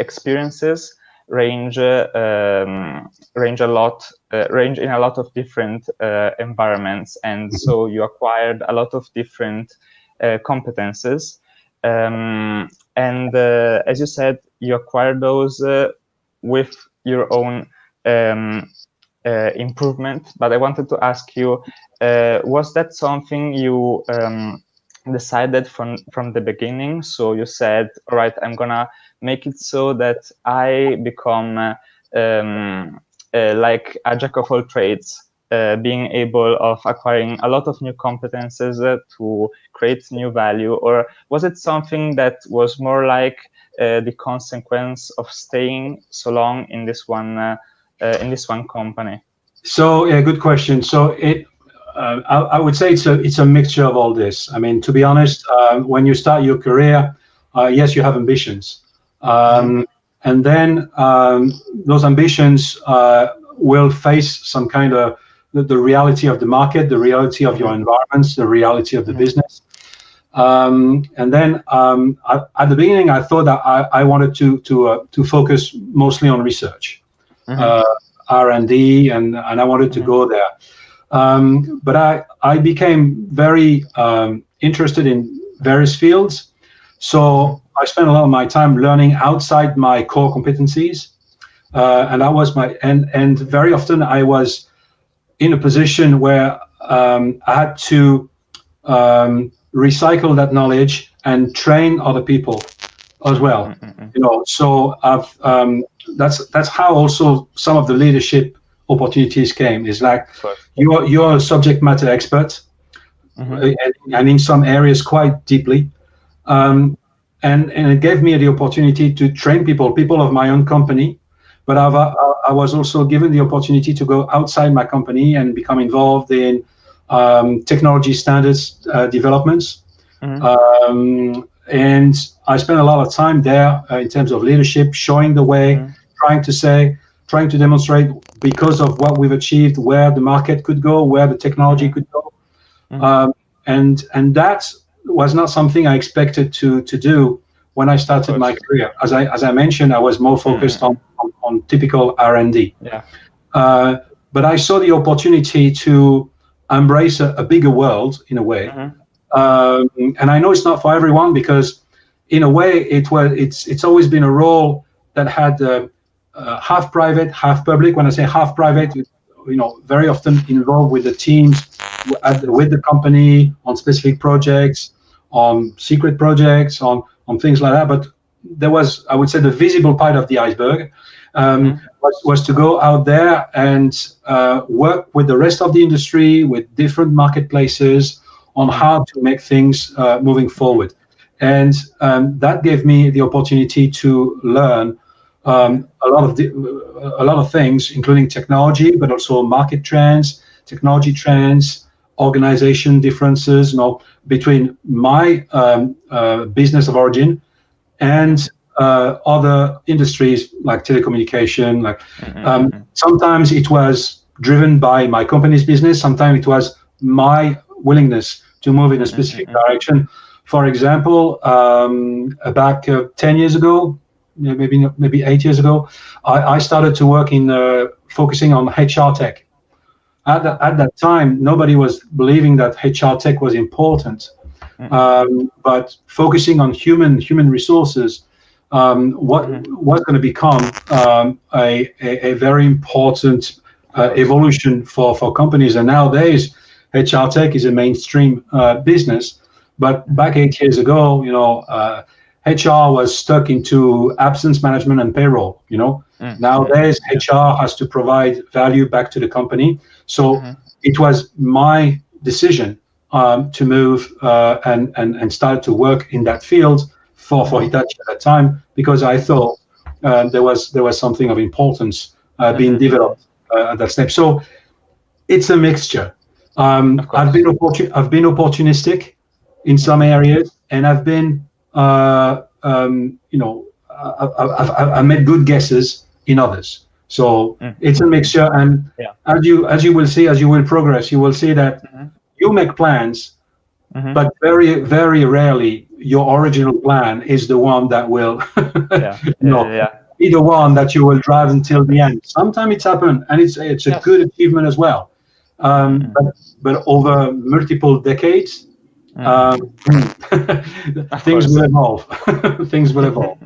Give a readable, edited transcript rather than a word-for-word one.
experiences range in a lot of different environments, and so you acquired a lot of different competences. And as you said, you acquired those with your own improvement. But I wanted to ask you, was that something you decided from the beginning? So you said, all right, I'm gonna make it so that I become like a jack of all trades, being able of acquiring a lot of new competences to create new value? Or was it something that was more like the consequence of staying so long in this one company? So yeah, good question. So I would say it's a mixture of all this. I mean, to be honest, when you start your career, yes, you have ambitions, and then those ambitions will face some kind of the reality of the market, the reality of your environments, the reality of the business. And then at the beginning, I thought that I wanted to focus mostly on research, R&D, and I wanted to go there. But I became very interested in various fields. So I spent a lot of my time learning outside my core competencies. And that was and very often I was in a position where I had to recycle that knowledge and train other people as well. So that's how also some of the leadership opportunities came. Is like you're a subject matter expert, and in some areas quite deeply, and it gave me the opportunity to train people of my own company. But I was also given the opportunity to go outside my company and become involved in technology standards developments. And I spent a lot of time there in terms of leadership, showing the way, trying to demonstrate, because of what we've achieved, where the market could go, where the technology could go. And that was not something I expected to do when I started my career. As I mentioned, I was more focused on typical R&D. But I saw the opportunity to embrace a bigger world in a way. And I know it's not for everyone, because in a way it's always been a role that had half private, half public. When I say half private, very often involved with the teams, with the company on specific projects, on secret projects, on things like that. But there was, I would say, the visible part of the iceberg was to go out there and work with the rest of the industry, with different marketplaces, on how to make things moving forward. And that gave me the opportunity to learn a lot of things, including technology, but also market trends, technology trends, organization differences, between my business of origin and other industries like telecommunication. Sometimes it was driven by my company's business. Sometimes it was my willingness to move in a specific direction. For example, back 10 years ago, maybe 8 years ago, I started to work in focusing on HR tech. At that time, nobody was believing that HR tech was important, but focusing on human resources was going to become a very important evolution for companies. And nowadays, HR tech is a mainstream business. But back 8 years ago, HR was stuck into absence management and payroll. Nowadays, HR has to provide value back to the company. So it was my decision to move and start to work in that field for Hitachi at that time, because I thought there was something of importance being developed at that step. So it's a mixture. I've been opportunistic in some areas, and I've been I made good guesses in others. So it's a mixture, and as you will see, as you will progress, you will see that you make plans, but very, very rarely your original plan is the one that will Yeah. be the one that you will drive until the end. Sometimes it's happened, and it's a good achievement as well. But over multiple decades, things will evolve. Things will evolve.